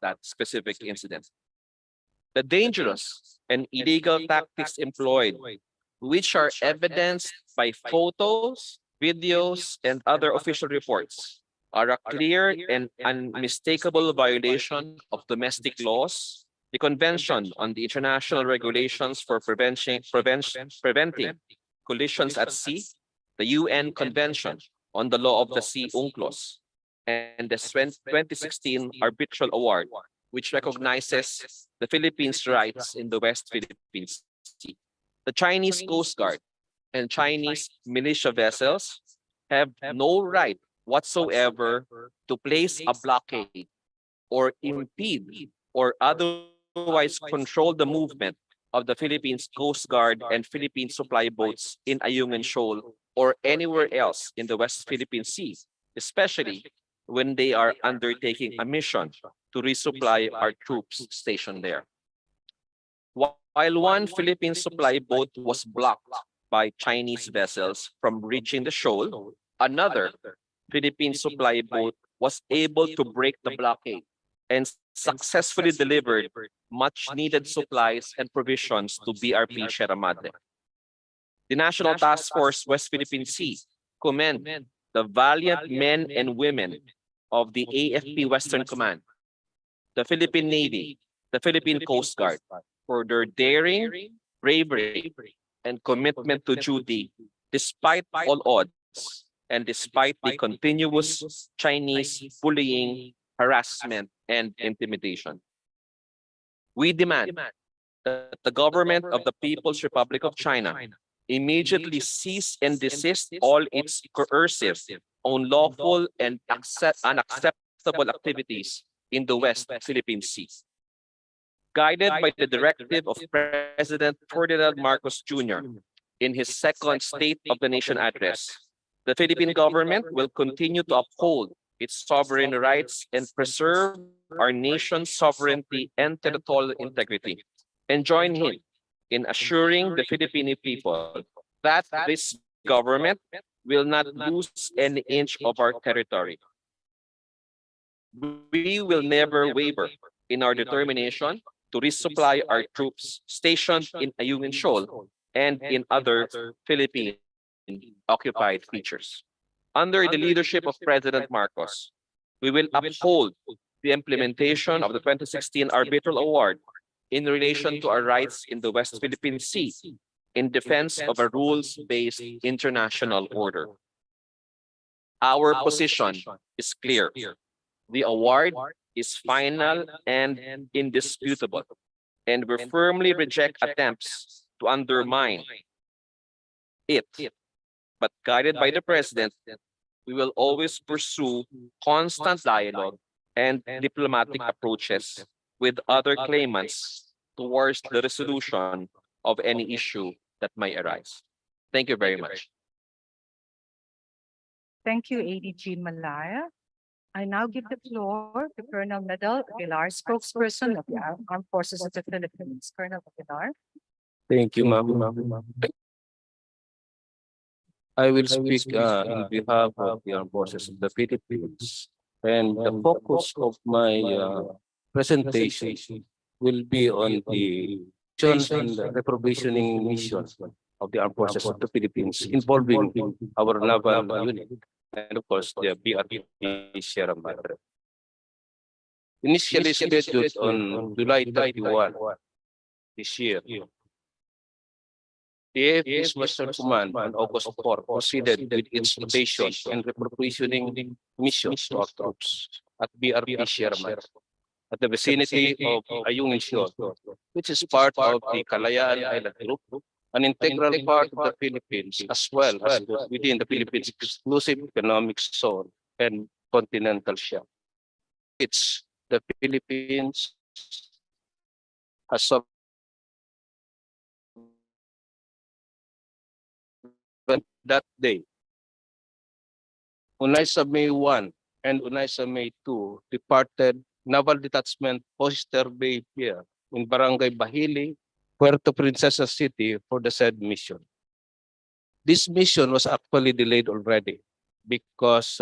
that specific incident. The dangerous and illegal tactics employed, which are evidenced by photos, videos, and other official reports, are a clear and unmistakable violation of domestic laws, the Convention on the International Regulations for Preventing Collisions at Sea, the UN Convention on the Law of the Sea UNCLOS, and the 2016 Arbitral Award, which recognizes the Philippines' rights in the West Philippine Sea. The Chinese Coast Guard and Chinese militia vessels have no right whatsoever to place a blockade or impede or otherwise control the movement of the Philippines Coast Guard and Philippine supply boats in Ayungin Shoal or anywhere else in the West Philippine Sea, especially when they are undertaking a mission to resupply our troops stationed there. While one Philippine supply boat was blocked by Chinese vessels from reaching the shoal, another Philippine supply boat was able to break the blockade and successfully delivered much-needed supplies and provisions to BRP Sierra Madre. The National Task Force West Philippine Sea commend the valiant men and women of the AFP Western Command, the Philippine Navy, the Philippine Coast Guard, for their daring, bravery, and commitment to duty despite all odds and despite the continuous Chinese bullying, harassment, and intimidation. We demand that the government of the People's Republic of China immediately cease and desist all its coercive, unlawful, and unacceptable activities in the West Philippine Sea. Guided by the directive of President Ferdinand Marcos Jr. in his second State of the Nation address, the Philippine government will continue to uphold its sovereign rights and preserve our nation's sovereignty and territorial integrity, and join him in assuring the Filipino people that this government will not lose an inch of our territory. We will never waver in our determination to resupply our troops stationed in Ayungin Shoal and in other Philippine-occupied features. Under the leadership of President Marcos, we will uphold the implementation of the 2016 Arbitral Award in relation to our rights in the West Philippine Sea in defense of a rules-based international order. Our position is clear. The award is final and indisputable, and we firmly reject attempts to undermine it. But guided by the President, we will always pursue constant dialogue and diplomatic approaches with other claimants towards the resolution of any issue that may arise. Thank you very much. Thank you, ADG Malaya. I now give the floor to Colonel Medal Aguilar, spokesperson of the Armed Forces of the Philippines. Colonel Aguilar. Thank you, ma'am. I will speak in behalf of the Armed Forces of the Philippines, and the focus of my presentation will be on the and the reprovisioning mission of the Armed Forces of the Philippines involving our naval unit and of course the BRP Sierra Madre. Initially scheduled on July 31 this year, the AFP's Western Command on August 4 proceeded with its rotation and reprovisioning missions to our troops at BRP Sierra Madre at the vicinity of Ayungin Shoal, which is part of the Kalayaan Island Group, an integral part of the Philippines, as well as within the Philippines exclusive economic zone and continental shelf. It's the Philippines has that day. UNISA May 1 and UNISA May 2 departed Naval Detachment Oyster Bay Pier in Barangay Bahili, Puerto Princesa City for the said mission. This mission was actually delayed already because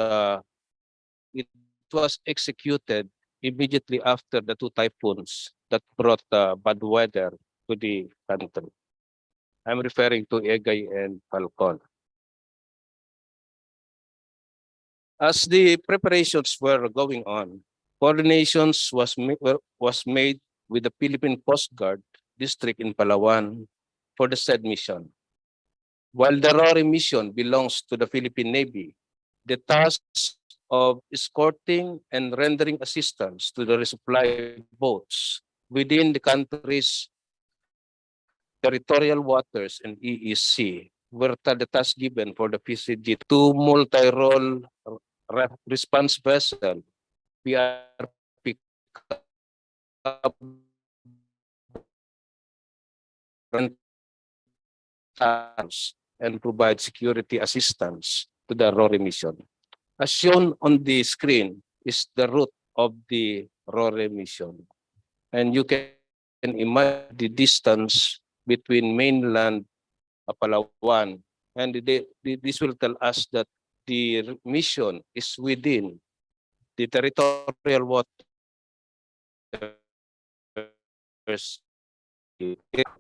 it was executed immediately after the two typhoons that brought bad weather to the country. I'm referring to Egay and Falcon. As the preparations were going on, coordinations was made with the Philippine Coast Guard district in Palawan for the said mission. While the RORI mission belongs to the Philippine Navy, the task of escorting and rendering assistance to the resupply boats within the country's territorial waters and EEC were the task given for the PCG to multi-role response vessel, PRP and provide security assistance to the RORI mission. As shown on the screen is the route of the RORI mission. And you can imagine the distance between mainland Palawan, and this will tell us that the mission is within the territorial waters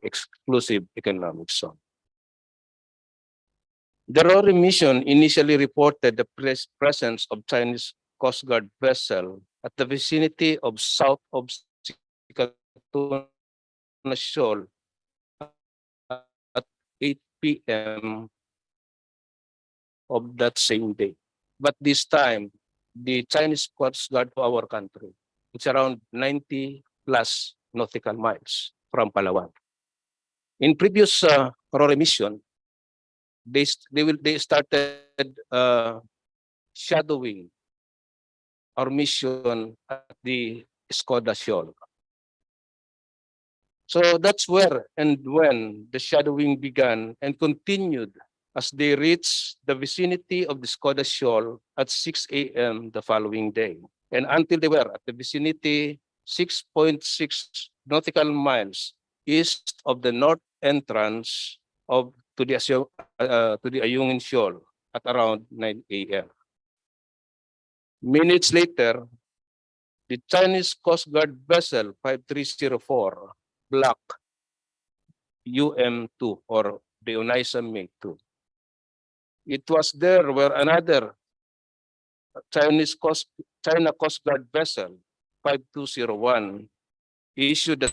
exclusive economic zone. The RORI mission initially reported the presence of Chinese Coast Guard vessel at the vicinity of South of Shoal at 8 p.m. of that same day. But this time, the Chinese Coast Guard to our country, it's around 90 plus nautical miles from Palawan. In previous RORI mission, they started shadowing our mission at the Shoal. So that's where and when the shadowing began and continued as they reached the vicinity of the Shoal at 6 a.m. the following day. And until they were at the vicinity 6.6 nautical miles east of the north entrance to the Ayungin Shoal at around 9 a.m. Minutes later, the Chinese Coast Guard vessel 5304 Block UM2 or the Onaisa May 2. It was there where another China Coast Guard vessel 5201 issued a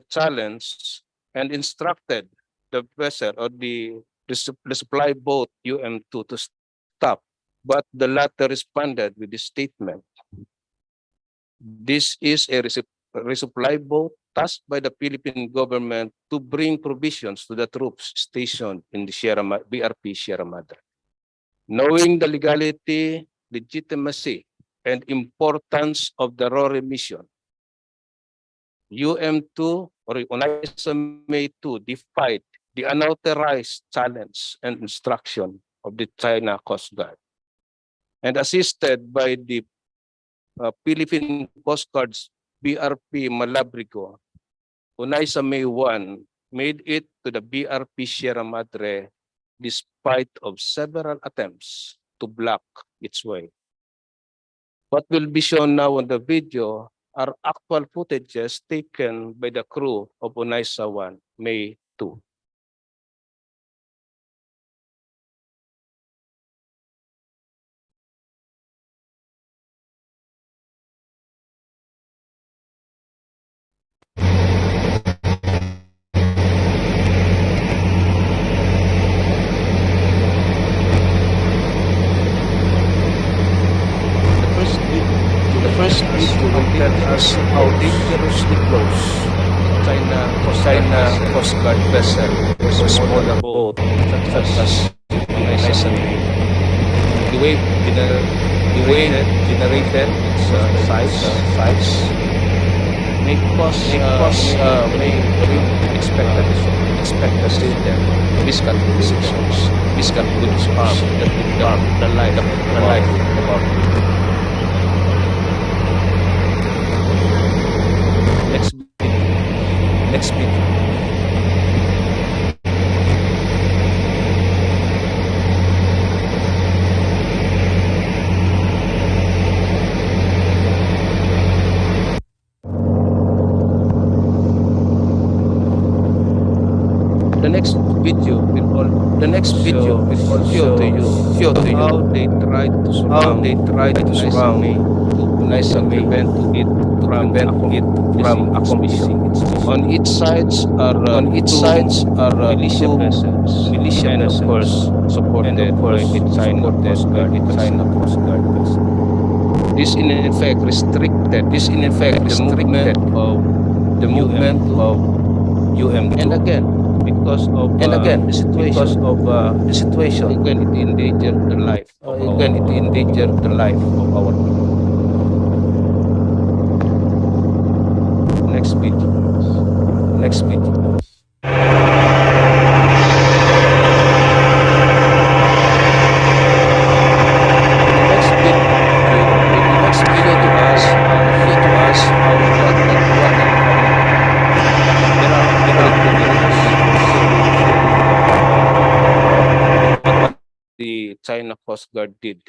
challenge and instructed the vessel or the supply boat UM2 to stop, but the latter responded with this statement. This is a resupply boat tasked by the Philippine government to bring provisions to the troops stationed in the BRP Sierra Madre. Knowing the legality, legitimacy, and importance of the RORI mission, UM2 or Onaisa May 2 defied the unauthorized challenge and instruction of the China Coast Guard and assisted by the Philippine Coast Guard's BRP Malabrigo, Onaisa May 1 made it to the BRP Sierra Madre despite of several attempts to block its way. What will be shown now on the video are actual footages taken by the crew of Onaisa 1 May 2. The first video will tell us how dangerously close China Coast Guard vessel was a smaller boat such as Onaisa May. The wave generated its size may expected miscalculations that harm the life of our people. Next video. next video will show to you how they tried to surround nice and prevent it from accomplishing its mission. On each sides are militia vessels, and of course supported by China Coast Guard vessels. This in effect restricted the movement of UM. And again, because of the situation, again it endangered the life of our people. Next video. The China Coast Guard did.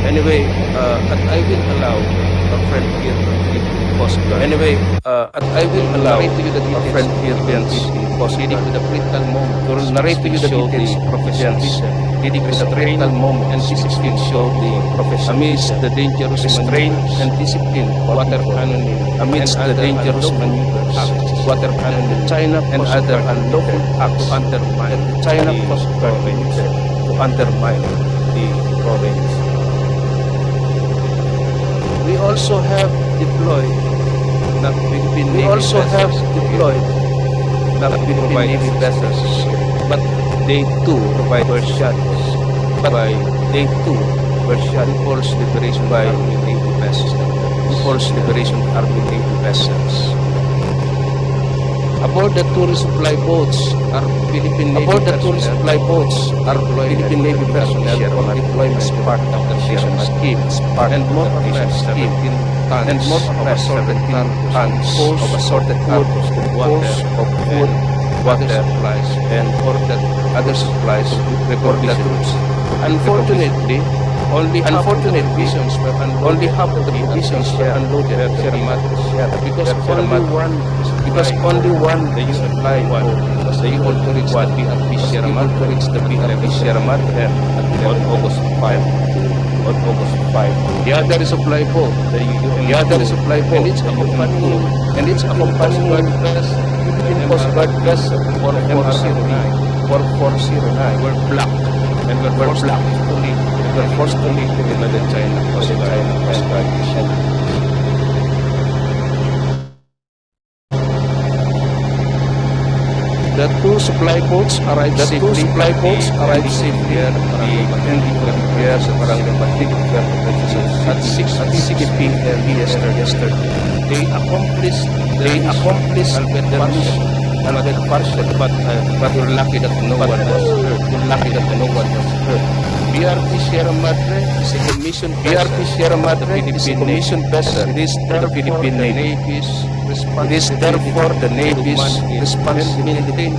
Anyway, I will allow our friend here to lead the Coast Guard. I will allow our friend here to lead the critical moment. To narrate to you the details of proficiency, leading to the critical moment and discipline show the proficiency amidst the dangerous restraint and discipline water cannoning amidst the dangerous maneuvers, water cannoning China and other unlawful acts to undermine the China Coast Guard to undermine the province. We also have deployed the Philippine Navy vessels, but they too provide shots. Impulse liberation by Army Navy vessels. Aboard the two resupply boats are Philippine Navy personnel for deployment as part of the national scheme, and more of 17 tons of assorted cargoes of food, water supplies, and other supplies recorded troops. Unfortunately, only half of the provisions were unloaded at Sierra Madre because only one resupply boat was able to reach the BRP Sierra Madre on August 5. The other resupply boat, and its accompanying Coast Guard vessel 409 were blocked and were forced to leave by the China Coast Guard. The two supply boats arrived safely at at 6 p.m. yesterday. They accomplished the mission, but we're lucky that no one was hurt. BRP Sierra Madre is a commission vessel. It is therefore the Navy's responsibility to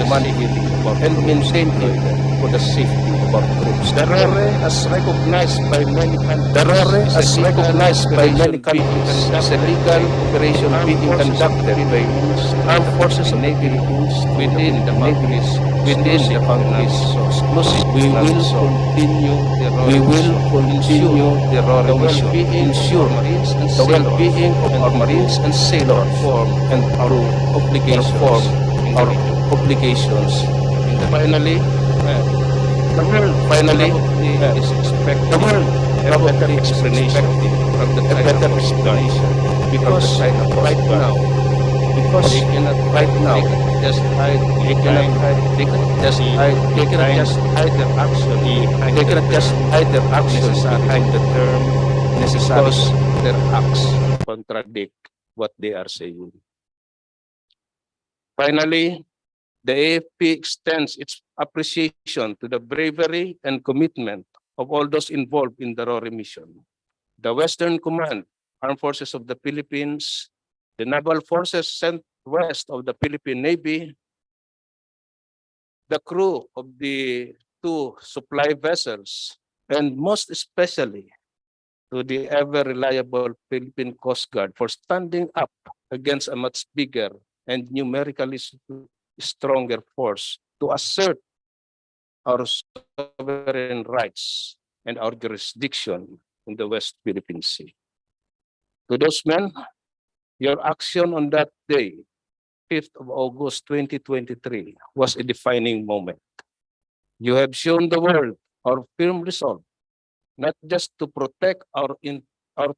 maintain it for the safety of our troops. The RERE, as recognized by many countries, is a legal operation being conducted by armed forces of Navy within the countries. We will continue the RORE mission, ensure the well-being of our marines and sailors, and our obligations. Finally, is expected a better explanation from the China Coast Guard, because right now because they cannot right now just hide. They cannot hide. They cannot just hide. They cannot just hide their action. They cannot just hide their actions behind the term necessary because their acts contradict what they are saying. Finally, the AFP extends its appreciation to the bravery and commitment of all those involved in the RORE mission. The Western Command, Armed Forces of the Philippines, the Naval Forces sent west of the Philippine Navy, the crew of the two supply vessels, and most especially to the ever-reliable Philippine Coast Guard for standing up against a much bigger and numerically stronger force to assert our sovereign rights and our jurisdiction in the West Philippine Sea. To those men, your action on that day, 5th of August 2023, was a defining moment. You have shown the world our firm resolve, not just to protect our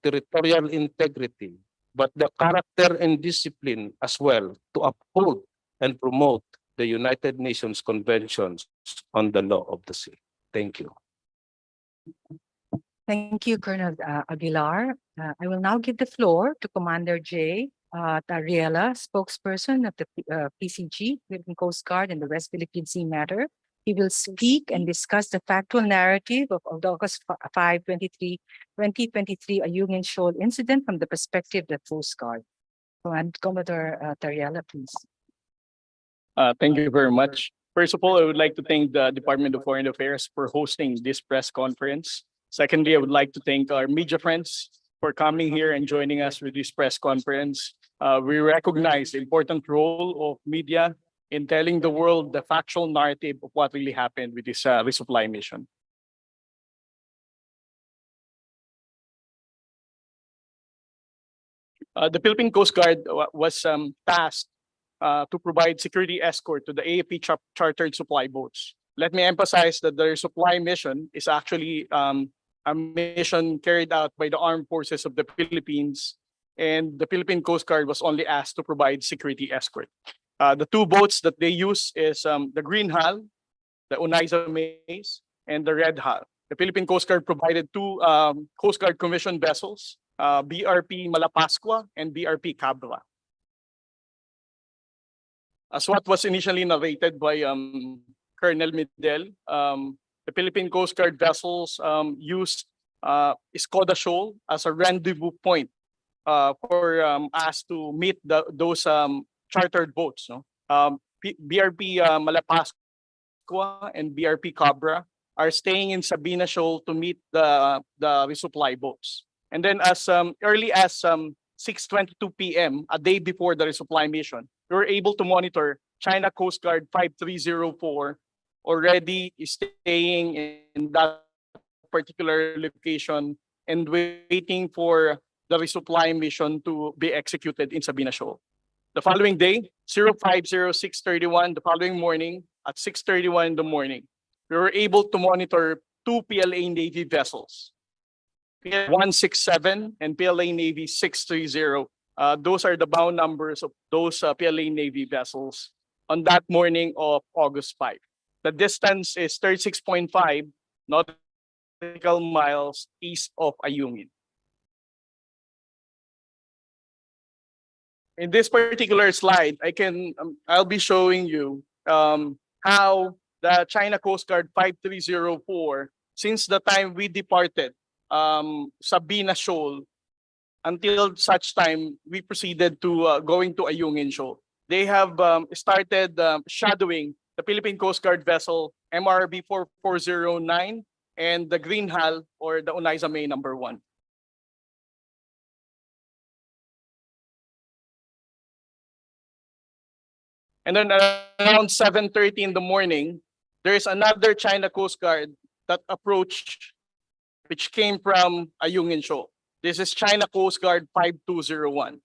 territorial integrity, but the character and discipline as well to uphold and promote the United Nations Conventions on the Law of the Sea. Thank you. Thank you, Colonel Aguilar. I will now give the floor to Commander J. Tariela, spokesperson of the PCG, Philippine Coast Guard in the West Philippine Sea matter. He will speak and discuss the factual narrative of the August 5, 2023 Ayungin Shoal incident from the perspective of the Coast Guard. Commodore Tariela, please. Thank you very much. First of all, I would like to thank the Department of Foreign Affairs for hosting this press conference. Secondly, I would like to thank our media friends for coming here and joining us with this press conference. We recognize the important role of media in telling the world the factual narrative of what really happened with this resupply mission. The Philippine Coast Guard was tasked to provide security escort to the AFP chartered supply boats. Let me emphasize that the supply mission is actually a mission carried out by the Armed Forces of the Philippines, and the Philippine Coast Guard was only asked to provide security escort. The two boats that they use is the green hull, the Unaiza Maze, and the red hull. The Philippine Coast Guard provided two Coast Guard commissioned vessels, BRP Malapascua and BRP Cabra. As what was initially narrated by Colonel Midel, the Philippine Coast Guard vessels used Skoda Shoal as a rendezvous point for us to meet those chartered boats. No? BRP Malapascua and BRP Cabra are staying in Sabina Shoal to meet the resupply boats. And then as early as 6:22 p.m., a day before the resupply mission, we were able to monitor China Coast Guard 5304 already staying in that particular location and waiting for the resupply mission to be executed in Sabina Shoal. The following day, 050631, the following morning at 6:31 in the morning, we were able to monitor two PLA Navy vessels, PLA 167 and PLA Navy 630. Those are the bound numbers of those PLA Navy vessels on that morning of August 5. The distance is 36.5 nautical miles east of Ayungin. In this particular slide, I'll be showing you how the China Coast Guard 5304, since the time we departed Sabina Shoal until such time we proceeded to going to Ayungin Shoal. They have started shadowing the Philippine Coast Guard vessel MRB 4409 and the Green Hull or the Unaiza May number 1. And then around 7:30 in the morning, there is another China Coast Guard that approached, which came from Ayungin Shoal. This is China Coast Guard 5201.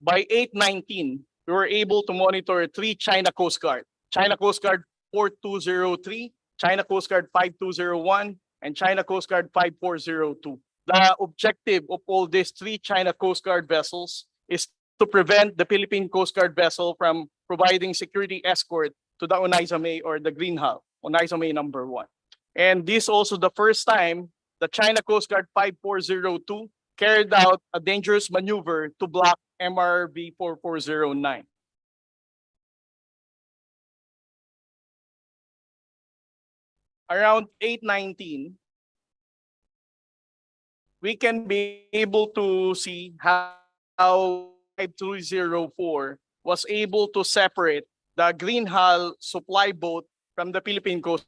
By 8:19, we were able to monitor three China Coast Guard. China Coast Guard 4203, China Coast Guard 5201, and China Coast Guard 5402. the objective of all these three China Coast Guard vessels is to prevent the Philippine Coast Guard vessel from providing security escort to the Onaizame or the Green Hull, Onaizame number 1. And this also the first time the China Coast Guard 5402 carried out a dangerous maneuver to block MRV 4409. Around 8:19, we can be able to see how 5304 was able to separate the Green Hull supply boat from the Philippine Coast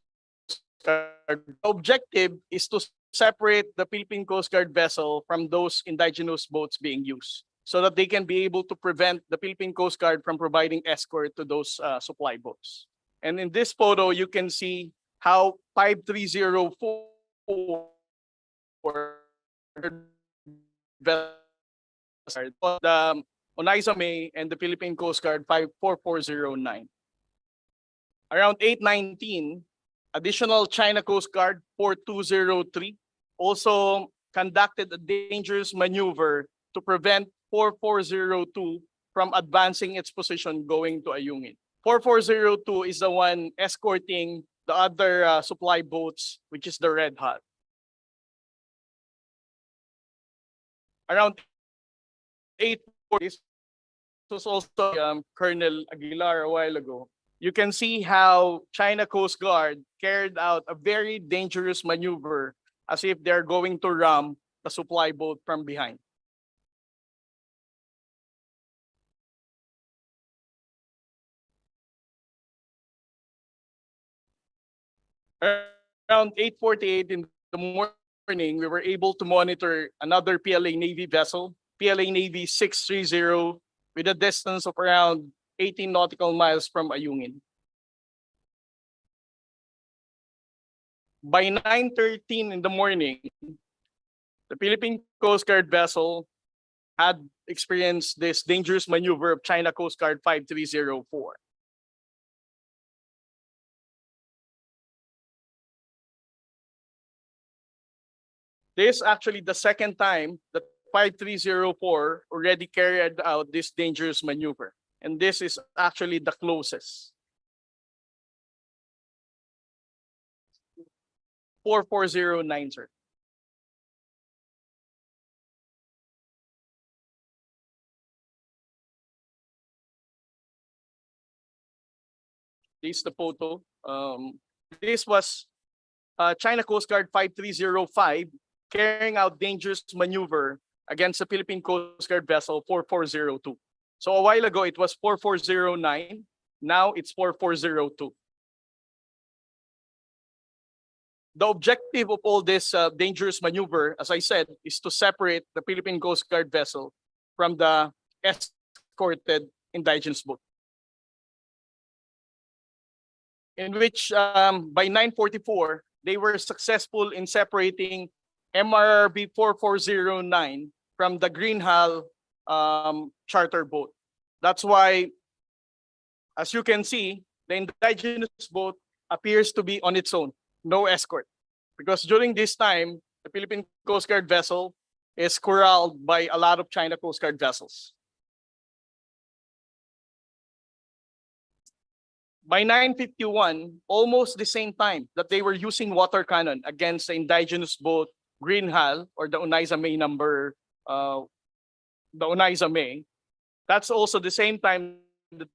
Guard. The objective is to separate the Philippine Coast Guard vessel from those indigenous boats being used so that they can be able to prevent the Philippine Coast Guard from providing escort to those supply boats. And in this photo, you can see how 5304 the Onaizame and the Philippine Coast Guard 54409. Around 8:19, additional China Coast Guard 4203 also conducted a dangerous maneuver to prevent 4402 from advancing its position going to Ayungin. 4402 is the one escorting the other supply boats, which is the Red Hull. Around 8:40, this was also Colonel Aguilar a while ago. You can see how China Coast Guard carried out a very dangerous maneuver as if they're going to ram the supply boat from behind. Around 8:48 in the morning, we were able to monitor another PLA Navy vessel, PLA Navy 630, with a distance of around 18 nautical miles from Ayungin. By 9:13 in the morning, the Philippine Coast Guard vessel had experienced this dangerous maneuver of China Coast Guard 5304. This is actually the second time that 5304 already carried out this dangerous maneuver. And this is actually the closest. 4409, sir. This is the photo. This was China Coast Guard 5305 carrying out dangerous maneuver against the Philippine Coast Guard vessel 4402. So a while ago, it was 4409. Now it's 4402. The objective of all this dangerous maneuver, as I said, is to separate the Philippine Coast Guard vessel from the escorted indigenous boat. In which by 9:44, they were successful in separating MRB 4409 from the Green Hull charter boat. That's why, as you can see, the indigenous boat appears to be on its own, no escort. Because during this time, the Philippine Coast Guard vessel is corralled by a lot of China Coast Guard vessels. By 9:51, almost the same time that they were using water cannon against the indigenous boat Green Hull or the Onaizame number, the Onaizame, that's also the same time that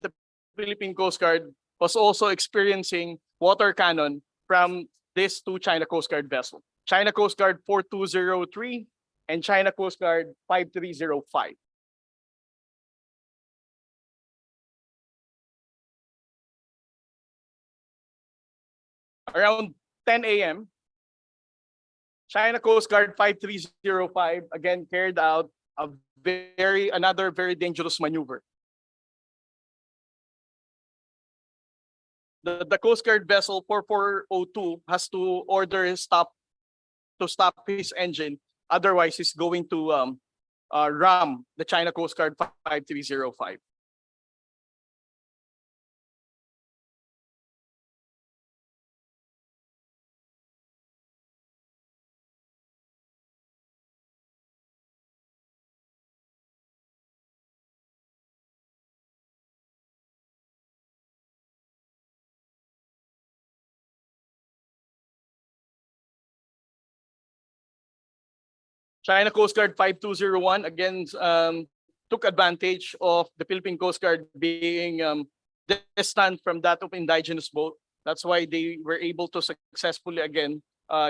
the Philippine Coast Guard was also experiencing water cannon from these two China Coast Guard vessels, China Coast Guard 4203 and China Coast Guard 5305. Around 10 a.m., China Coast Guard 5305 again carried out another very dangerous maneuver. The Coast Guard vessel 4402 has to order his stop his engine, otherwise he's going to ram the China Coast Guard 5305. China Coast Guard 5201 again took advantage of the Philippine Coast Guard being distant from that of indigenous boat. That's why they were able to successfully again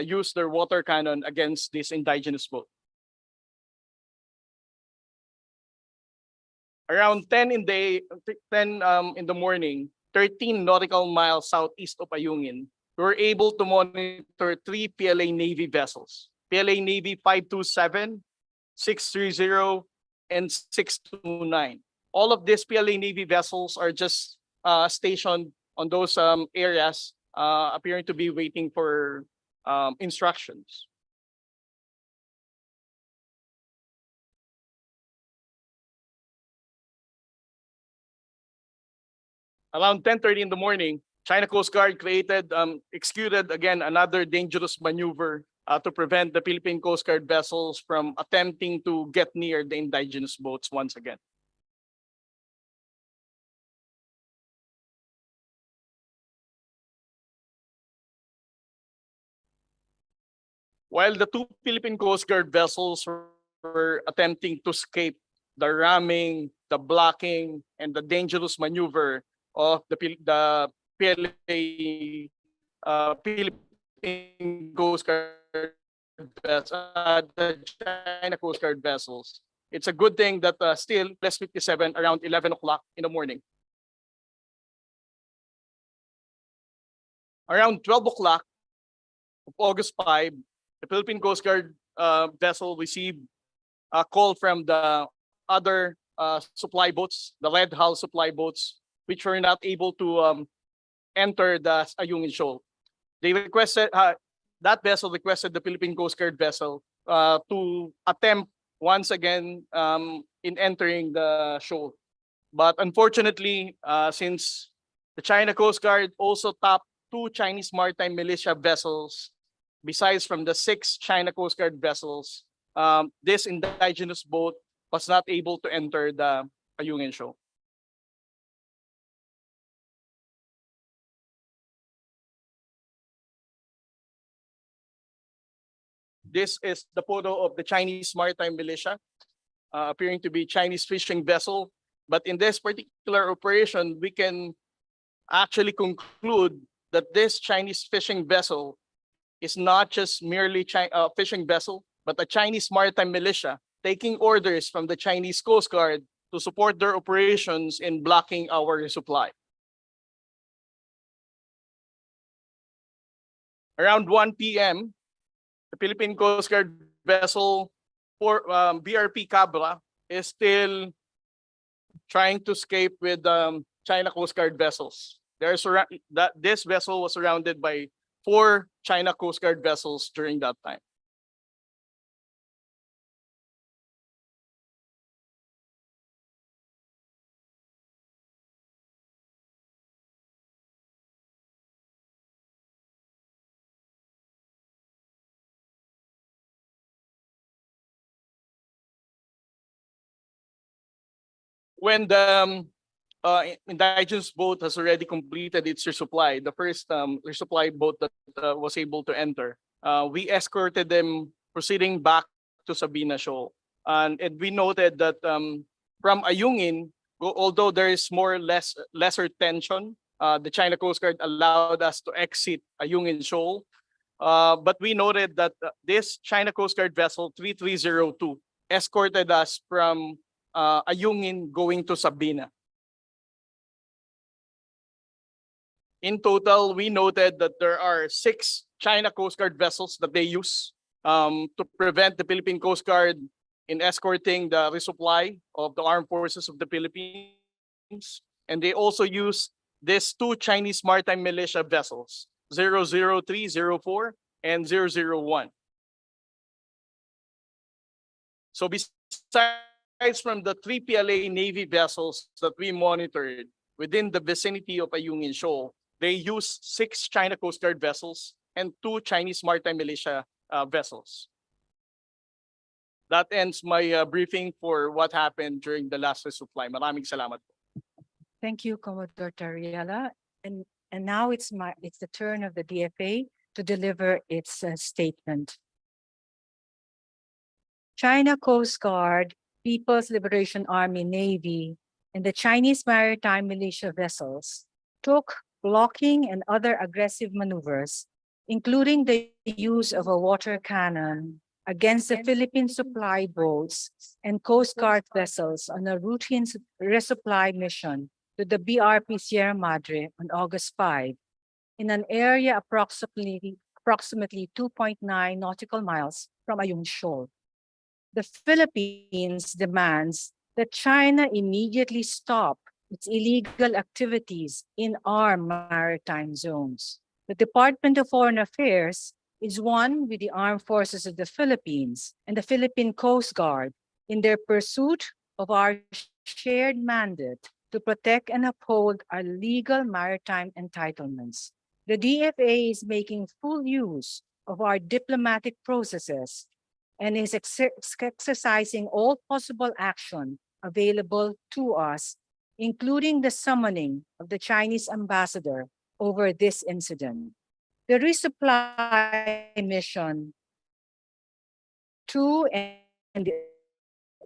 use their water cannon against this indigenous boat. Around 10 in the morning, 13 nautical miles southeast of Ayungin, we were able to monitor 3 PLA Navy vessels. PLA Navy 527, 630, and 629. All of these PLA Navy vessels are just stationed on those areas, appearing to be waiting for instructions. Around 10:30 in the morning, China Coast Guard executed again another dangerous maneuver to prevent the Philippine Coast Guard vessels from attempting to get near the indigenous boats once again. While the two Philippine Coast Guard vessels were attempting to escape the ramming, the blocking, and the dangerous maneuver of the PLA Philippine Coast Guard the China Coast Guard vessels. It's a good thing that still less 57 around 11 o'clock in the morning. Around 12 o'clock of August 5, the Philippine Coast Guard vessel received a call from the other supply boats, the red hull supply boats, which were not able to enter the Ayungin Shoal. They requested, that vessel requested the Philippine Coast Guard vessel to attempt once again in entering the shoal. But unfortunately, since the China Coast Guard also tapped 2 Chinese maritime militia vessels, besides from the 6 China Coast Guard vessels, this indigenous boat was not able to enter the Ayungin Shoal. This is the photo of the Chinese maritime militia, appearing to be Chinese fishing vessel. But in this particular operation, we can actually conclude that this Chinese fishing vessel is not just merely a fishing vessel, but a Chinese maritime militia taking orders from the Chinese Coast Guard to support their operations in blocking our resupply. Around 1 p.m., the Philippine Coast Guard vessel for BRP Cabra is still trying to escape with China Coast Guard vessels. This vessel was surrounded by 4 China Coast Guard vessels during that time. When the indigenous boat has already completed its resupply, the first resupply boat that was able to enter, we escorted them proceeding back to Sabina Shoal. And we noted that from Ayungin, although there is lesser tension, the China Coast Guard allowed us to exit Ayungin Shoal. But we noted that this China Coast Guard vessel 3302 escorted us from Ayungin going to Sabina. In total, we noted that there are 6 China Coast Guard vessels that they use to prevent the Philippine Coast Guard in escorting the resupply of the armed forces of the Philippines. And they also use these 2 Chinese maritime militia vessels, 003, 04, and 001. So besides from the 3 PLA Navy vessels that we monitored within the vicinity of Ayungin Shoal, they use 6 China Coast Guard vessels and 2 Chinese maritime militia vessels. That ends my briefing for what happened during the last resupply. Maraming salamat. Thank you, Commodore Tariela. And now it's the turn of the DFA to deliver its statement. China Coast Guard, People's Liberation Army Navy, and the Chinese maritime militia vessels took blocking and other aggressive maneuvers, including the use of a water cannon against the Philippine supply boats and Coast Guard vessels on a routine resupply mission to the BRP Sierra Madre on August 5 in an area approximately 2.9 nautical miles from Ayungin Shoal. The Philippines demands that China immediately stop its illegal activities in our maritime zones. The Department of Foreign Affairs is one with the Armed Forces of the Philippines and the Philippine Coast Guard in their pursuit of our shared mandate to protect and uphold our legal maritime entitlements. The DFA is making full use of our diplomatic processes and is exercising all possible action available to us, including the summoning of the Chinese ambassador over this incident. The resupply mission to and the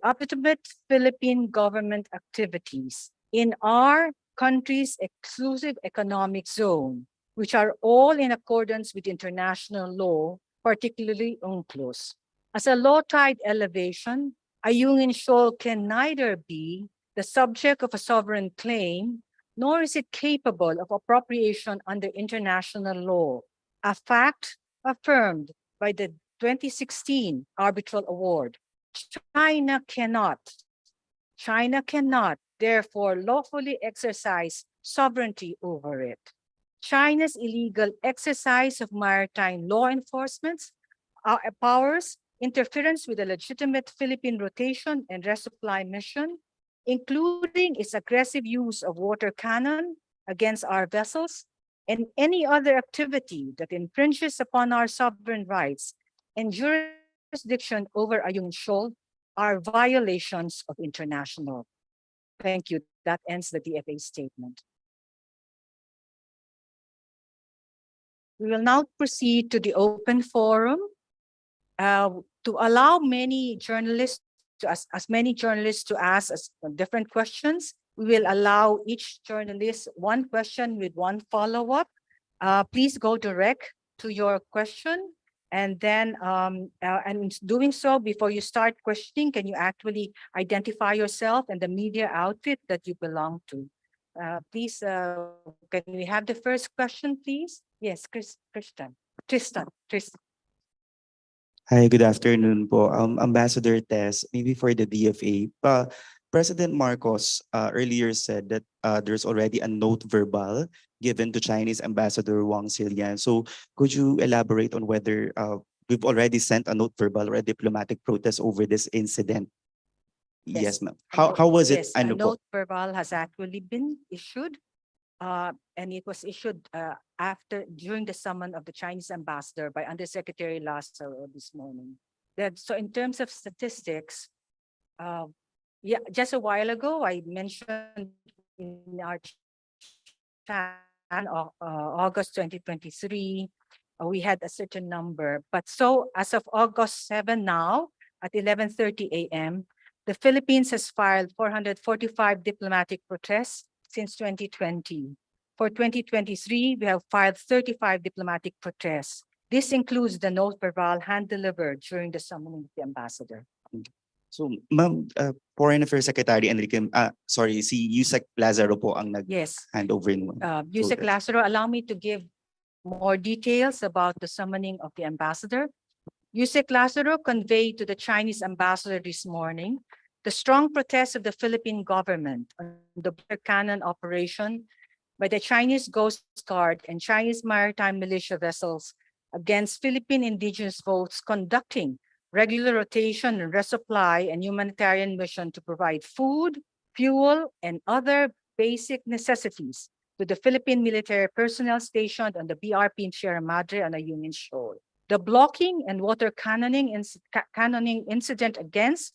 ultimate Philippine government activities in our country's exclusive economic zone, which are all in accordance with international law, particularly UNCLOS. As a low tide elevation, Ayungin Shoal can neither be the subject of a sovereign claim, nor is it capable of appropriation under international law, a fact affirmed by the 2016 arbitral award. China cannot, therefore, lawfully exercise sovereignty over it. China's illegal exercise of maritime law enforcement powers, interference with the legitimate Philippine rotation and resupply mission, including its aggressive use of water cannon against our vessels, and any other activity that infringes upon our sovereign rights and jurisdiction over Ayungin Shoal are violations of international. Thank you. That ends the DFA statement. We will now proceed to the open forum to allow many journalists to ask as many journalists to ask us different questions. We will allow each journalist one question with one follow-up. Please go direct to your question. And then, and in doing so, before you start questioning, can you actually identify yourself and the media outfit that you belong to? Please, can we have the first question, please? Yes, Tristan. Hi, good afternoon po. Ambassador Tess, maybe for the DFA. President Marcos earlier said that there's already a note verbal given to Chinese Ambassador Wang Xilian. So could you elaborate on whether we've already sent a note verbal or a diplomatic protest over this incident? Yes, ma'am. How was it? Yes, a note verbal has actually been issued. And it was issued during the summon of the Chinese ambassador by Undersecretary Lazaro this morning. So in terms of statistics, yeah, just a while ago, I mentioned in our chat, August 2023, we had a certain number. But so as of August 7 now, at 11:30 a.m., the Philippines has filed 445 diplomatic protests since 2020. For 2023, we have filed 35 diplomatic protests. This includes the note verbal hand-delivered during the summoning of the ambassador. So, Ma'am, Foreign Affairs Secretary Enrique, si Yusek Lazaro po ang nag-hand over nun. Yusek Lazaro, allow me to give more details about the summoning of the ambassador. Yusek Lazaro conveyed to the Chinese ambassador this morning the strong protest of the Philippine government on the water cannon operation by the Chinese Coast Guard and Chinese maritime militia vessels against Philippine indigenous boats conducting regular rotation and resupply and humanitarian mission to provide food, fuel, and other basic necessities to the Philippine military personnel stationed on the BRP in Sierra Madre on Ayungin Shoal. The blocking and water cannoning incident against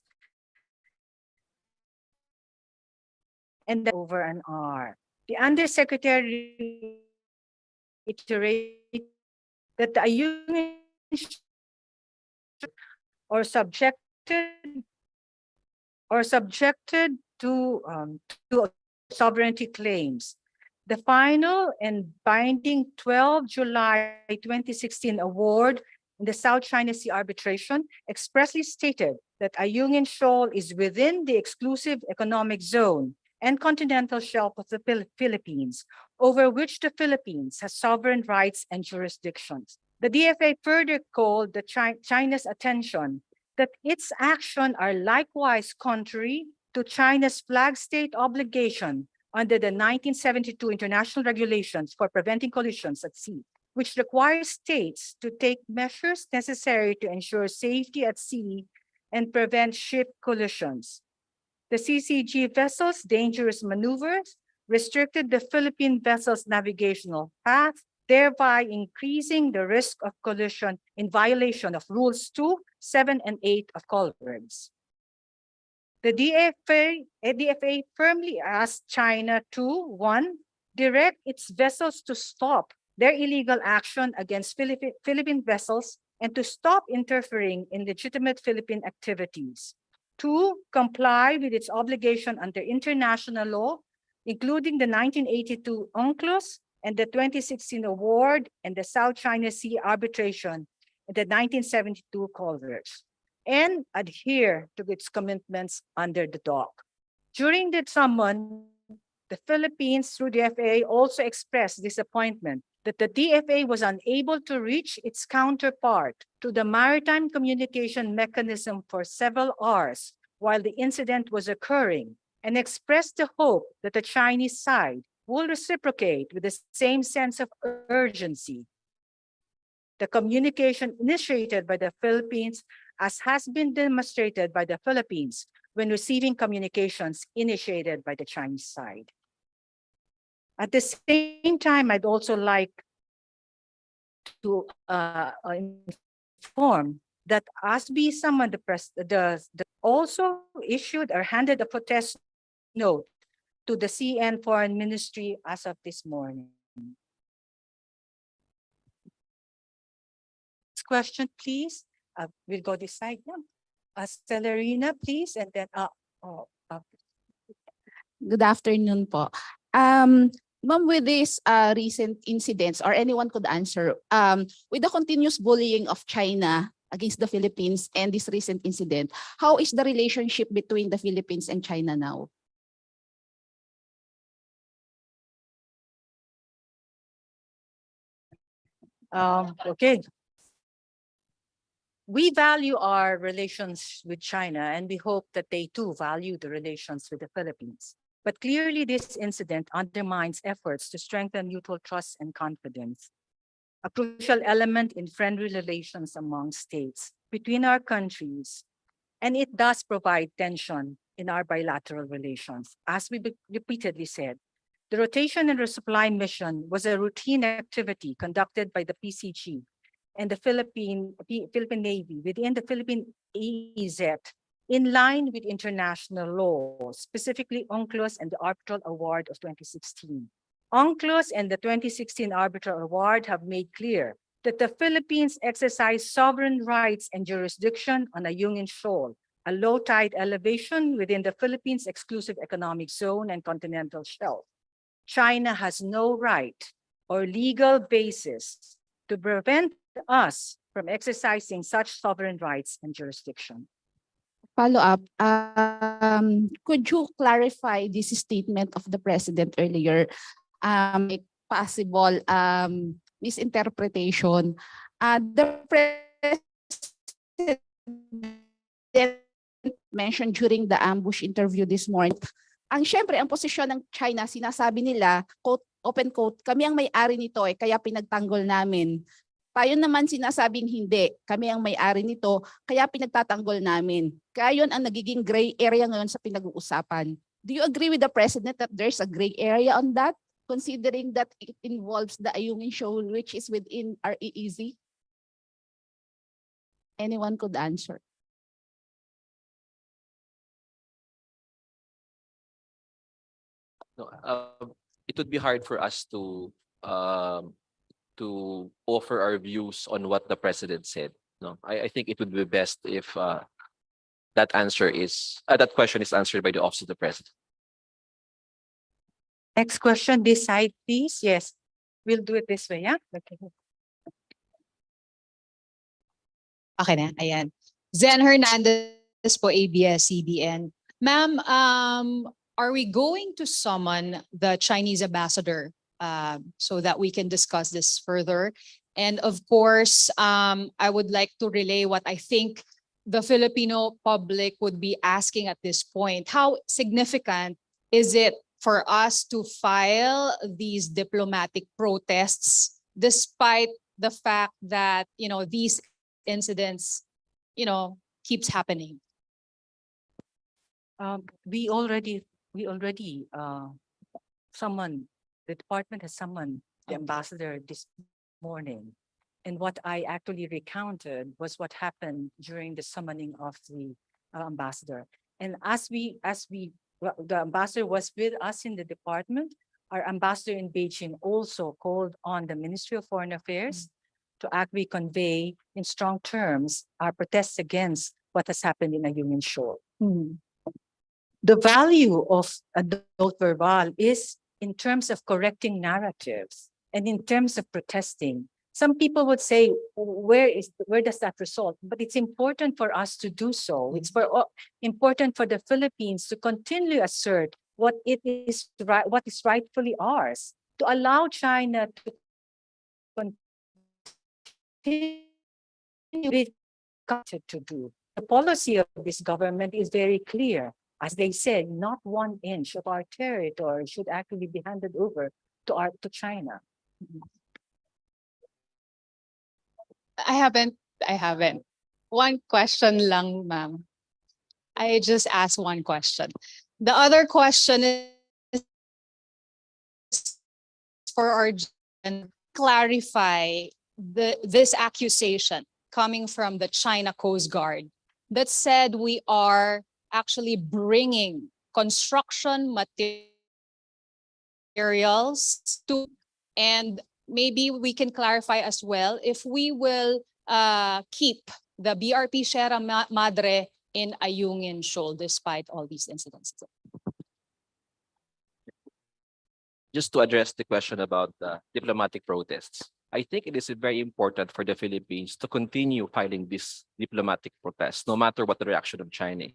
and over an hour. The Undersecretary iterated that the Ayungin or subjected to sovereignty claims. The final and binding 12 July 2016 award in the South China Sea arbitration expressly stated that Ayungin Shoal is within the exclusive economic zone and continental shelf of the Philippines, over which the Philippines has sovereign rights and jurisdictions. The DFA further called China's attention that its actions are likewise contrary to China's flag state obligation under the 1972 International Regulations for Preventing Collisions at Sea, which requires states to take measures necessary to ensure safety at sea and prevent ship collisions. The CCG vessels' dangerous maneuvers restricted the Philippine vessels' navigational path, thereby increasing the risk of collision in violation of Rules 2, 7, and 8 of Colburns. The DFA firmly asked China to, 1, direct its vessels to stop their illegal action against Philippine vessels and to stop interfering in legitimate Philippine activities. 2, comply with its obligation under international law, including the 1982 UNCLOS and the 2016 award and the South China Sea arbitration and the 1972 Colburns, and adhere to its commitments under the dock. During the summon, the Philippines, through the FAA, also expressed disappointment that the DFA was unable to reach its counterpart to the maritime communication mechanism for several hours while the incident was occurring, and expressed the hope that the Chinese side will reciprocate with the same sense of urgency. The communication initiated by the Philippines, as has been demonstrated by the Philippines when receiving communications initiated by the Chinese side. At the same time, I'd also like to inform that ASB summoned also issued or handed a protest note to the CN Foreign Ministry as of this morning. Next question, please. We'll go this side now. Celerina, please, and then Good afternoon po. Ma'am, with these recent incidents, or anyone could answer, with the continuous bullying of China against the Philippines and this recent incident, how is the relationship between the Philippines and China now? Okay. We value our relations with China, and we hope that they too value the relations with the Philippines. But clearly, this incident undermines efforts to strengthen mutual trust and confidence, a crucial element in friendly relations among states between our countries. And it does provide tension in our bilateral relations. As we repeatedly said, the rotation and resupply mission was a routine activity conducted by the PCG and the Philippine Navy within the Philippine EEZ in line with international law, specifically UNCLOS and the Arbitral Award of 2016. UNCLOS and the 2016 Arbitral Award have made clear that the Philippines exercise sovereign rights and jurisdiction on Ayungin Shoal, a low tide elevation within the Philippines' exclusive economic zone and continental shelf. China has no right or legal basis to prevent us from exercising such sovereign rights and jurisdiction. Follow up, could you clarify this statement of the president earlier? A possible misinterpretation. The president mentioned during the ambush interview this morning, syempre, ang posisyon ng China, sinasabi nila, quote, open quote, kami ang may-ari nito kaya pinagtanggol namin. Tayo naman sinasabing hindi, kami ang may-ari nito, kaya pinagtatanggol namin. Kaya yun ang nagiging gray area ngayon sa pinag-uusapan. Do you agree with the president that there's a gray area on that, considering that it involves the Ayungin Shoal, which is within our EEZ? Anyone could answer. No, it would be hard for us to offer our views on what the president said. No, I think it would be best if that that question is answered by the Office of the President. Next question, this side, please. Yes, we'll do it this way, yeah? Okay. Okay na, ayan. Zen Hernandez po, ABS-CBN. Ma'am, are we going to summon the Chinese ambassador so that we can discuss this further? And of course, I would like to relay what I think the Filipino public would be asking at this point. How significant is it for us to file these diplomatic protests despite the fact that, these incidents, keeps happening? We already summoned, the department has summoned the Okay. ambassador this morning. And what I actually recounted was what happened during the summoning of the ambassador. And the ambassador was with us in the department. Our ambassador in Beijing also called on the Ministry of Foreign Affairs to actually convey in strong terms our protests against what has happened in Ayungin Shoal. The value of adult verbal is in terms of correcting narratives and in terms of protesting. Some people would say, where does that result? But it's important for us to do so. It's important for the Philippines to continually assert what is rightfully ours, to allow China to continue to do. The policy of this government is very clear. As they said, not 1 inch of our territory should actually be handed over to China. I haven't. One question lang, ma'am. I just asked one question. The other question is for our clarify this accusation coming from the China Coast Guard that said we are actually bringing construction materials to, and maybe we can clarify as well if we will keep the BRP Sierra Madre in Ayungin Shoal despite all these incidents. Just to address the question about the diplomatic protests, I think it is very important for the Philippines to continue filing these diplomatic protests, no matter what the reaction of China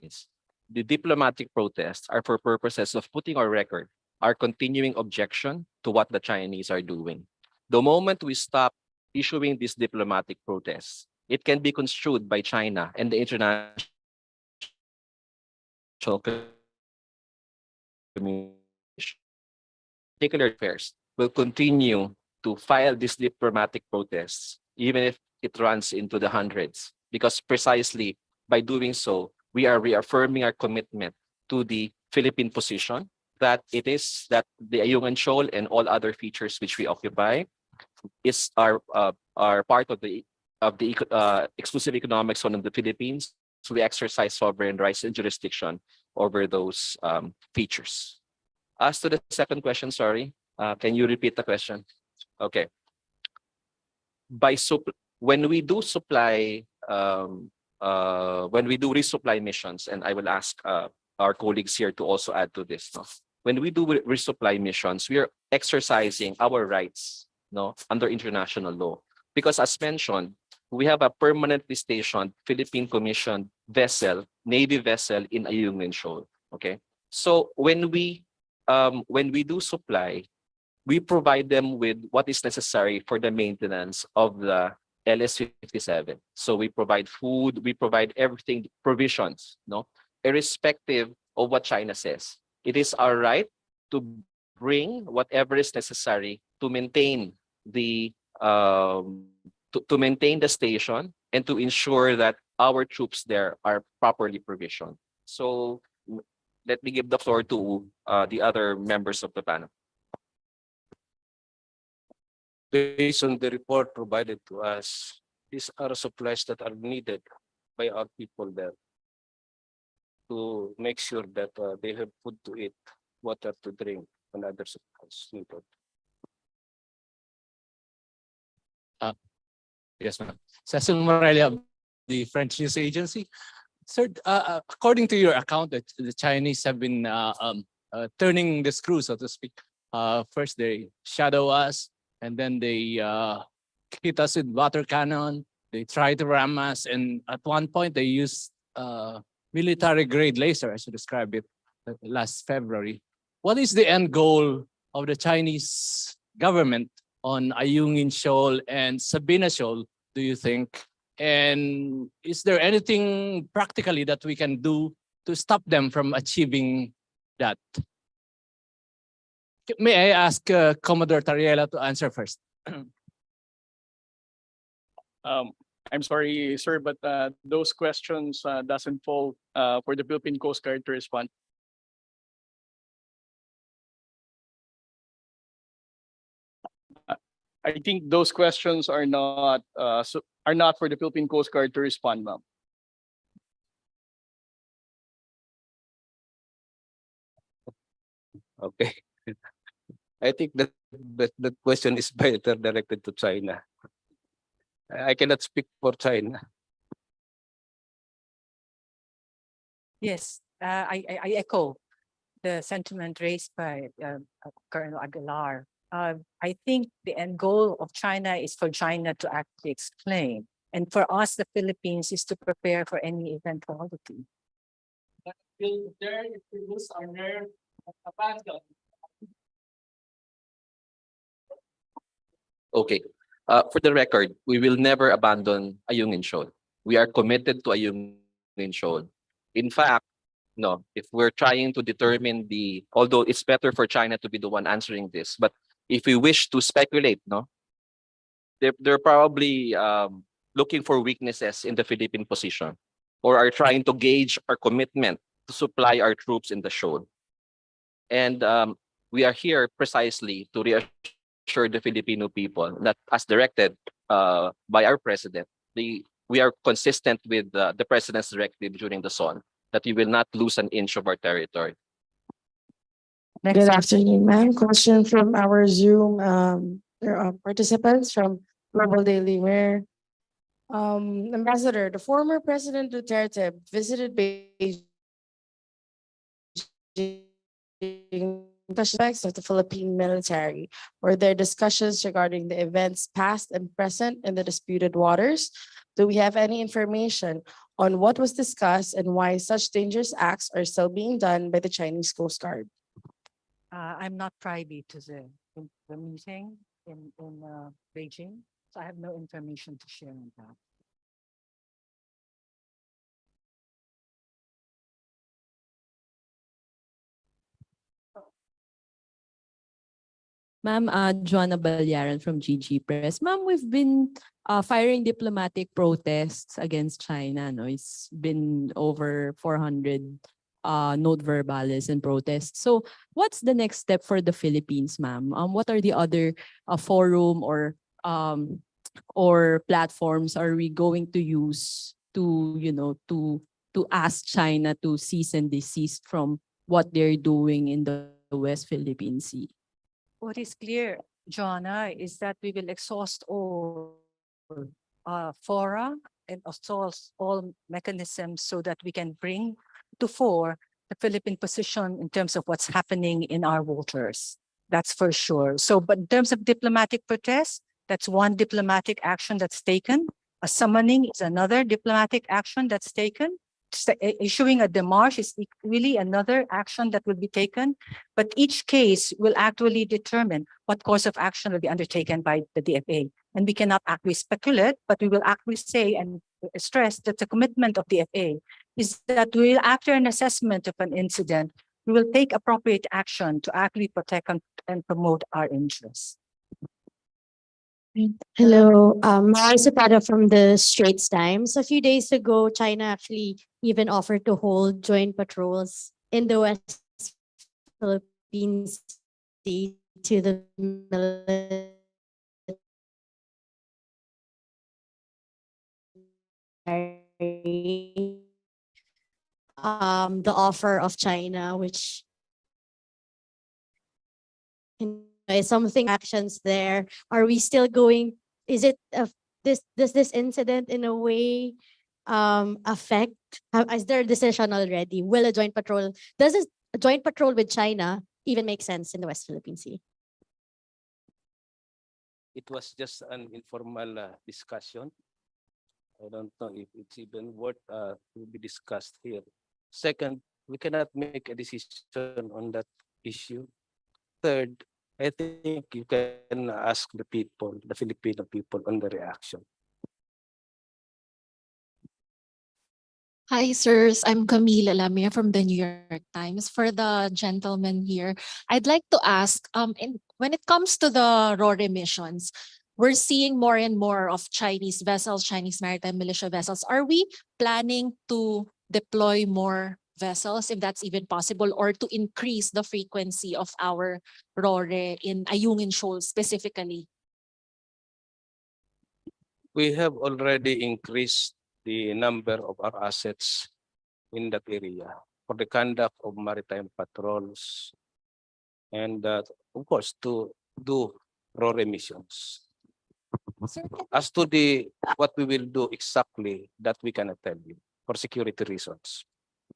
is. The diplomatic protests are for purposes of putting on record our continuing objection to what the Chinese are doing. The moment we stop issuing these diplomatic protests, it can be construed by China and the international community, particular affairs, will continue to file these diplomatic protests, even if it runs into the hundreds, because precisely by doing so, we are reaffirming our commitment to the Philippine position that it is that the Ayungin Shoal and all other features which we occupy are part of the exclusive economic zone of the Philippines. So we exercise sovereign rights and jurisdiction over those features. As to the second question, sorry, can you repeat the question? Okay. When we do resupply missions, and I will ask our colleagues here to also add to this. No? When we do resupply missions, we are exercising our rights, no, under international law. Because as mentioned, we have a permanently stationed Philippine commissioned vessel, Navy vessel in Ayungin Shoal. Okay. So when we do supply, we provide them with what is necessary for the maintenance of the LS-57. So we provide food, we provide everything, provisions, no, irrespective of what China says. It is our right to bring whatever is necessary to maintain the station and to ensure that our troops there are properly provisioned. So let me give the floor to the other members of the panel. Based on the report provided to us, these are supplies that are needed by our people there to make sure that they have food to eat, water to drink, and other supplies needed. Yes, ma'am. Cecil Morelia, the French news agency. Sir, according to your account, the Chinese have been turning the screw, so to speak. First they shadow us, and then they hit us with water cannon. They try to ram us, and at one point they used military grade laser, as you described it last February. What is the end goal of the Chinese government on Ayungin Shoal and Sabina Shoal, do you think? And is there anything practically that we can do to stop them from achieving that? May I ask Commodore Tariela to answer first? I'm sorry, sir, but those questions doesn't fall for the Philippine Coast Guard to respond. I think those questions are not for the Philippine Coast Guard to respond, ma'am. Okay. I think that question is better directed to China. I cannot speak for China. Yes, I echo the sentiment raised by Colonel Aguilar. I think the end goal of China is for China to actually explain. And for us, the Philippines, is to prepare for any eventuality. Okay. For the record, we will never abandon Ayungin Shoal. We are committed to Ayungin Shoal. In fact, no, if we're trying to determine although it's better for China to be the one answering this, but if we wish to speculate, no, they're probably looking for weaknesses in the Philippine position, or are trying to gauge our commitment to supply our troops in the shoal. And we are here precisely to reassure the Filipino people that, as directed by our president, we are consistent with the president's directive during the SON, that we will not lose an inch of our territory. Next Good one. afternoon, ma'am. Question from our Zoom participants from Global Daily Mirror. Ambassador, the former President Duterte visited Beijing aspects of the Philippine military. Were there discussions regarding the events past and present in the disputed waters? Do we have any information on what was discussed and why such dangerous acts are still being done by the Chinese Coast Guard? I'm not privy to the meeting in Beijing, so I have no information to share on that. Ma'am, Joanna Balyaran from GG Press. Ma'am, we've been firing diplomatic protests against China. No, it's been over 400 note verbales and protests. So, what's the next step for the Philippines, ma'am? What are the other forum or platforms are we going to use to to ask China to cease and desist from what they're doing in the West Philippine Sea? What is clear, Joanna, is that we will exhaust all fora and exhaust all mechanisms so that we can bring to fore the Philippine position in terms of what's happening in our waters. That's for sure. So, but in terms of diplomatic protest, that's one diplomatic action that's taken. A summoning is another diplomatic action that's taken. Issuing a démarche is really another action that will be taken. But each case will actually determine what course of action will be undertaken by the DFA. And we cannot actually speculate, but we will actually say and stress that the commitment of DFA is that we will, after an assessment of an incident, we will take appropriate action to actually protect and promote our interests. Hello, Mara Zapata from the Straits Times. A few days ago, China actually even offered to hold joint patrols in the West Philippine Sea to the military. The offer of China, which is something actions there. Are we still going? Is it does this incident in a way affect, is there a decision already? Will a joint patrol, does a joint patrol with China even make sense in the West Philippine Sea? It was just an informal discussion. I don't know if it's even worth to be discussed here. Second, we cannot make a decision on that issue. Third, I think you can ask the people, the Filipino people, on the reaction. Hi, sirs. I'm Camila Lamia from the New York Times. For the gentleman here, I'd like to ask, when it comes to the raw emissions, we're seeing more and more of Chinese vessels, Chinese maritime militia vessels. Are we planning to deploy more vessels, if that's even possible, or to increase the frequency of our RORE in Ayungin Shoal specifically? We have already increased the number of our assets in that area for the conduct of maritime patrols and of course to do raw emissions. Sir, As to what we will do exactly, that we cannot tell you for security reasons.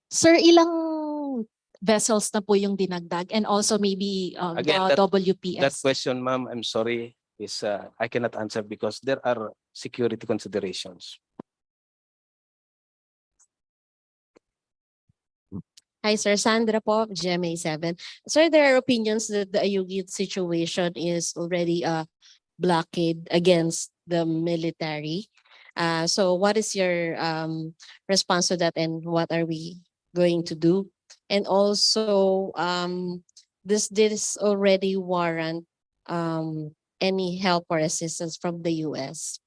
Sir, ilang vessels na po yung dinagdag, and also maybe Again, the That WPS? question, ma'am, I'm sorry, is I cannot answer because there are security considerations. Hi, sir. Sandra po, GMA7. Sir, there are opinions that the Ayungin situation is already a blockade against the military. So what is your response to that, and what are we going to do? And also, does this already warrant any help or assistance from the US?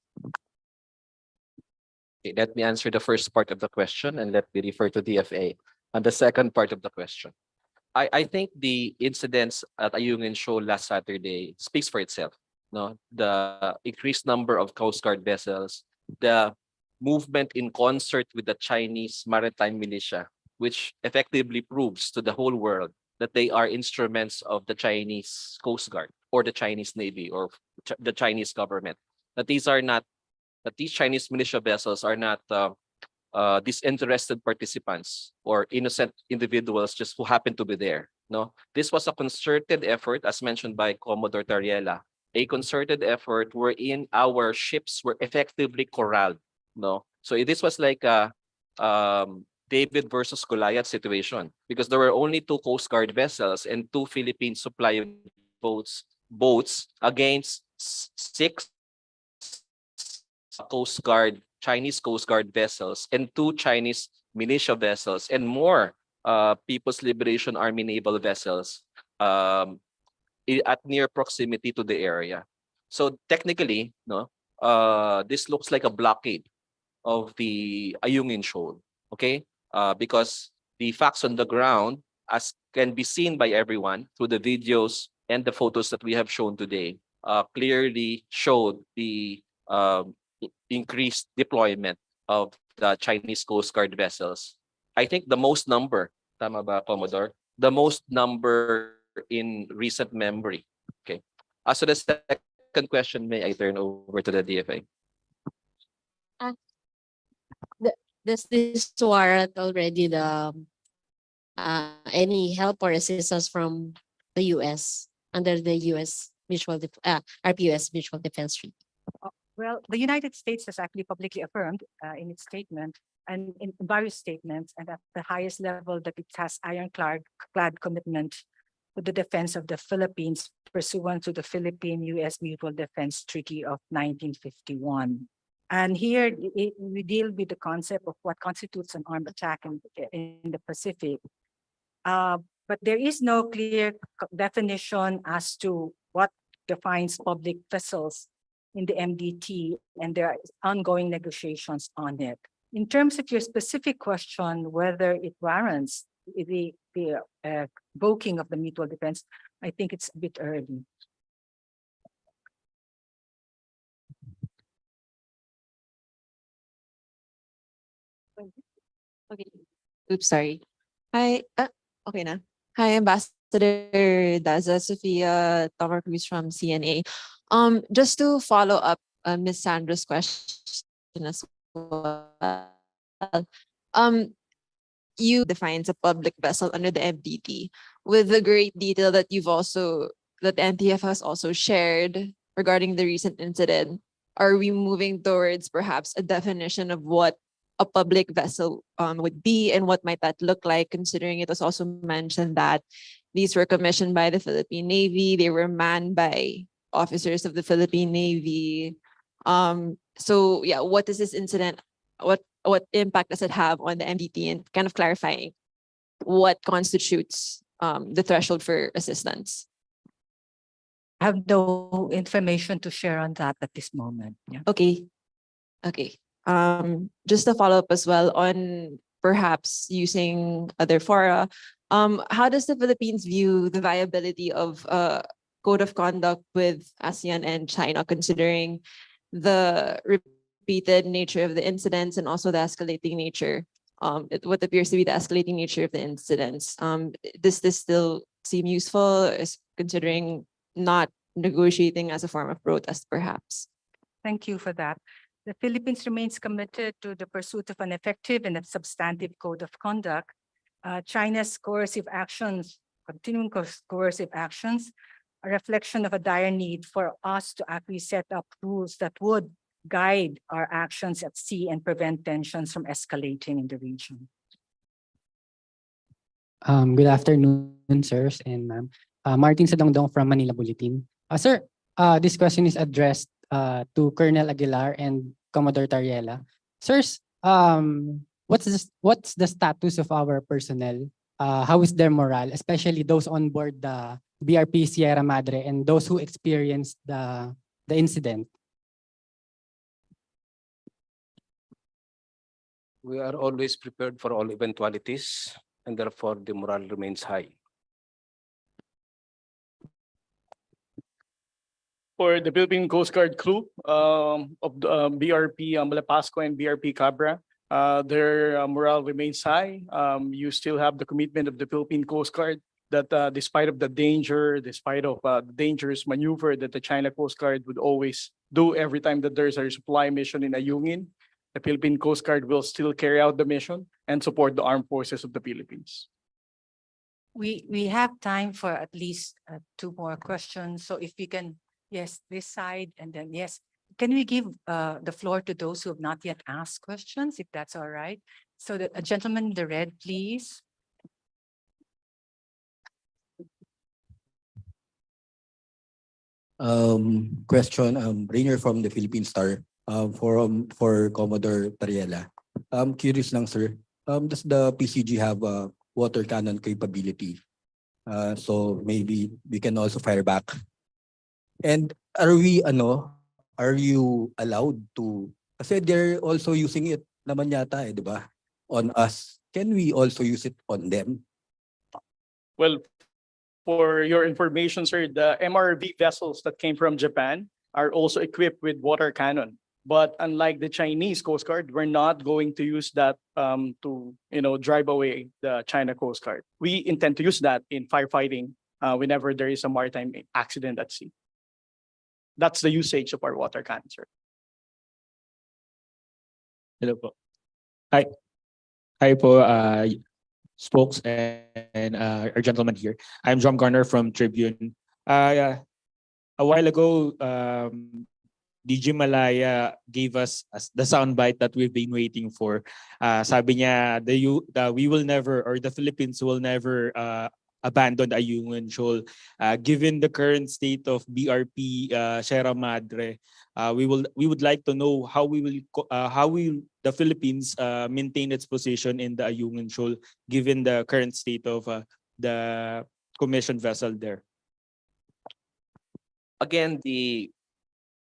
Okay, let me answer the first part of the question and let me refer to DFA on the second part of the question. I think the incidents at Ayungin Shoal last Saturday speaks for itself. No, the increased number of Coast Guard vessels, the movement in concert with the Chinese maritime militia, which effectively proves to the whole world that they are instruments of the Chinese Coast Guard or the Chinese Navy or the Chinese government. That these Chinese militia vessels are not disinterested participants or innocent individuals just who happen to be there. No, this was a concerted effort, as mentioned by Commodore Tariela, a concerted effort wherein our ships were effectively corralled. No, so this was like a David versus Goliath situation because there were only 2 Coast Guard vessels and 2 Philippine supply boats against 6 Chinese Coast Guard vessels and 2 Chinese militia vessels and more People's Liberation Army naval vessels at near proximity to the area. So technically, no, this looks like a blockade of the Ayungin Shoal, okay? Because the facts on the ground, as can be seen by everyone through the videos and the photos that we have shown today, clearly showed the increased deployment of the Chinese Coast Guard vessels. I think the most number, tama ba, Commodore? The most number in recent memory. Okay. So the second question, may I turn over to the DFA? Does this warrant already the any help or assistance from the US under the US RPUS Mutual Defense Treaty? Well, the United States has actually publicly affirmed in its statement and in various statements and at the highest level that it has ironclad commitment to the defense of the Philippines pursuant to the Philippine-US Mutual Defense Treaty of 1951. And here we deal with the concept of what constitutes an armed attack in the Pacific. But there is no clear definition as to what defines public vessels in the MDT, and there are ongoing negotiations on it. In terms of your specific question, whether it warrants the invoking of the mutual defense, I think it's a bit early. Okay. Oops, sorry. Hi, okay na. Hi, Ambassador Daza, Sophia Tomer Cruz from CNA. Just to follow up Ms. Sandra's question as well. Um, you defines a public vessel under the FDT with the great detail that that NTF has also shared regarding the recent incident. Are we moving towards perhaps a definition of what a public vessel would be and what might that look like, considering it was also mentioned that these were commissioned by the Philippine Navy, they were manned by officers of the Philippine Navy. So yeah, what is this incident? What impact does it have on the MDT, and kind of clarifying what constitutes the threshold for assistance? I have no information to share on that at this moment. Yeah. Okay. Okay. Just to follow up as well on perhaps using other fora, how does the Philippines view the viability of a code of conduct with ASEAN and China, considering the repeated nature of the incidents and also the escalating nature, what appears to be the escalating nature of the incidents? Does this still seem useful, considering not negotiating as a form of protest, perhaps? Thank you for that. The Philippines remains committed to the pursuit of an effective and a substantive code of conduct. China's coercive actions, continuing coercive actions, a reflection of a dire need for us to actually set up rules that would guide our actions at sea and prevent tensions from escalating in the region. Good afternoon, sirs and ma'am. Martin Sadongdong from Manila Bulletin. Sir, this question is addressed to Colonel Aguilar and Commodore Tariela. Sirs, what's the status of our personnel? How is their morale, especially those on board the BRP Sierra Madre and those who experienced the incident? We are always prepared for all eventualities, and therefore the morale remains high. For the Philippine Coast Guard crew of the BRP Malapasco and BRP Cabra, their morale remains high. You still have the commitment of the Philippine Coast Guard that despite of the danger, despite of the dangerous maneuver that the China Coast Guard would always do every time that there's a resupply mission in Ayungin, the Philippine Coast Guard will still carry out the mission and support the armed forces of the Philippines. We have time for at least two more questions. So if we can, yes, this side, and then yes, can we give the floor to those who have not yet asked questions, if that's all right? So the gentleman in the red, please. Question, Rainier from the Philippine Star, for Commodore Tariela. I'm curious lang, sir. Does the PCG have a water cannon capability? So maybe we can also fire back. And are you allowed to, kasi they're also using it naman yata di ba? On us. Can we also use it on them? Well, for your information, sir, the MRV vessels that came from Japan are also equipped with water cannon. But unlike the Chinese Coast Guard, we're not going to use that to drive away the China Coast Guard. We intend to use that in firefighting whenever there is a maritime accident at sea. That's the usage of our water cannon, sir. Hello po. Hi. Hi po, spokes and our gentleman here. I'm John Garner from Tribune. A while ago, DG Malaya gave us the soundbite that we've been waiting for. Sabi niya, we will never, or the Philippines will never abandon Ayungin Shoal. Given the current state of BRP Sierra Madre, we would like to know how will the Philippines maintain its position in the Ayungin Shoal, given the current state of the commissioned vessel there. Again, the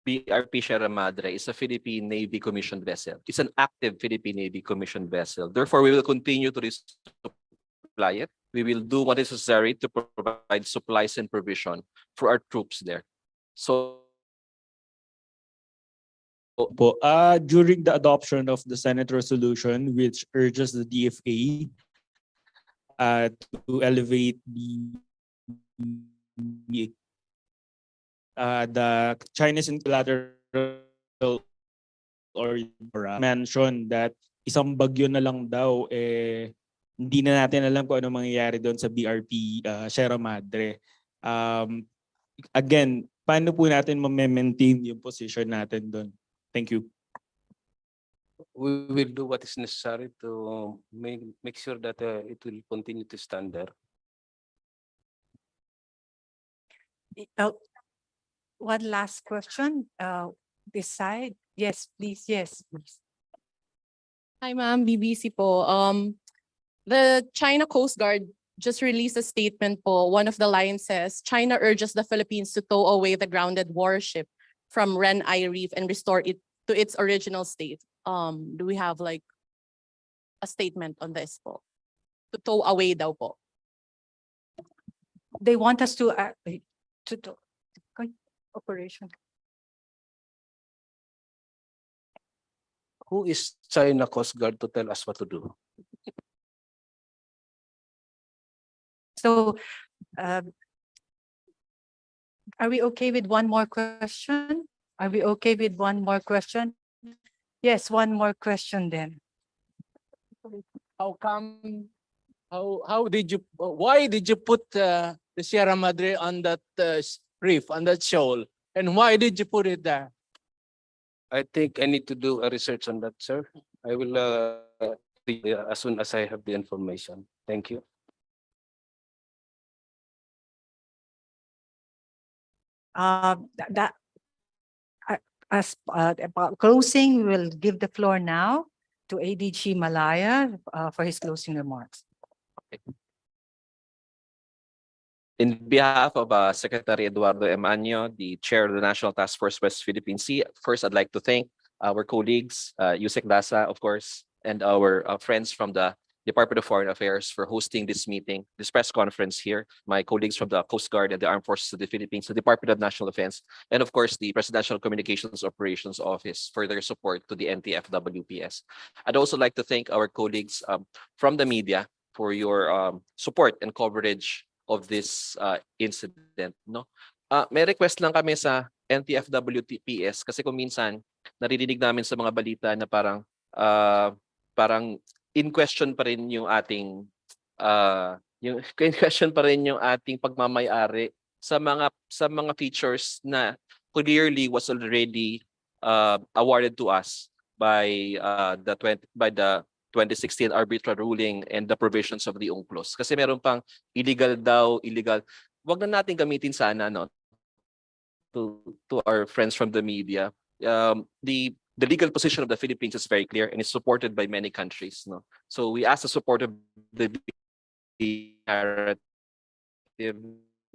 BRP Sierra Madre is a Philippine Navy commissioned vessel. It's an active Philippine Navy commissioned vessel. Therefore, we will continue to resupply it. We will do what is necessary to provide supplies and provision for our troops there. So, during the adoption of the Senate resolution, which urges the DFA to elevate the Chinese collateral or mentioned that isang bagyo na lang daw, hindi na natin alam kung ano mangyayari doon sa BRP Sierra Madre. Again, paano po natin ma-maintain yung position natin doon? Thank you. We will do what is necessary to make sure that it will continue to stand there. One last question, this side. Yes, please. Yes, please. Hi, ma'am. BBC po. The China Coast Guard just released a statement po. One of the lines says, China urges the Philippines to tow away the grounded warship from Ren-Ai Reef and restore it to its original state. Do we have like a statement on this po? To tow away daw po. They want us to operation. Who is China Coast Guard to tell us what to do? So, are we okay with one more question? Are we okay with one more question? Yes, one more question then. How come? How did you? Why did you put the Sierra Madre on that reef, on that shoal, and why did you put it there? I think I need to do a research on that, sir. I will as soon as I have the information. Thank you. As closing, we will give the floor now to ADG Malaya for his closing remarks. In behalf of Secretary Eduardo Emanio, the Chair of the National Task Force West Philippine Sea, first I'd like to thank our colleagues, Yusek Dasa, of course, and our friends from the Department of Foreign Affairs for hosting this meeting, this press conference here, my colleagues from the Coast Guard and the Armed Forces of the Philippines, the Department of National Defense, and of course, the Presidential Communications Operations Office for their support to the NTF-WPS. I'd also like to thank our colleagues from the media for your support and coverage of this incident. No? May request lang kami sa NTF-WPS kasi kung minsan naririnig namin sa mga balita na parang in question pa rin yung ating in question pa rin yung ating pagmamay-ari sa mga features na clearly was already awarded to us by the 2016 arbitral ruling and the provisions of the UNCLOS. Kasi meron pang illegal. Wag na natin gamitin sana to our friends from the media. The legal position of the Philippines is very clear and is supported by many countries. No? So we ask the support of the narrative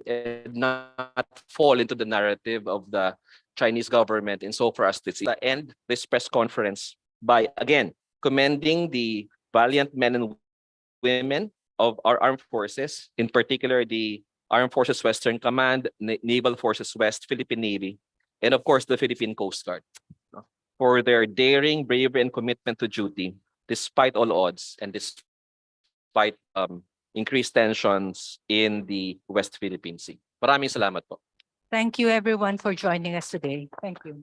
and not fall into the narrative of the Chinese government and so for us to end this press conference by again commending the valiant men and women of our armed forces, in particular the Armed Forces Western Command, Naval Forces West, Philippine Navy, and of course the Philippine Coast Guard, for their daring, bravery, and commitment to duty, despite all odds and despite increased tensions in the West Philippine Sea. Maraming salamat po. Thank you everyone for joining us today. Thank you.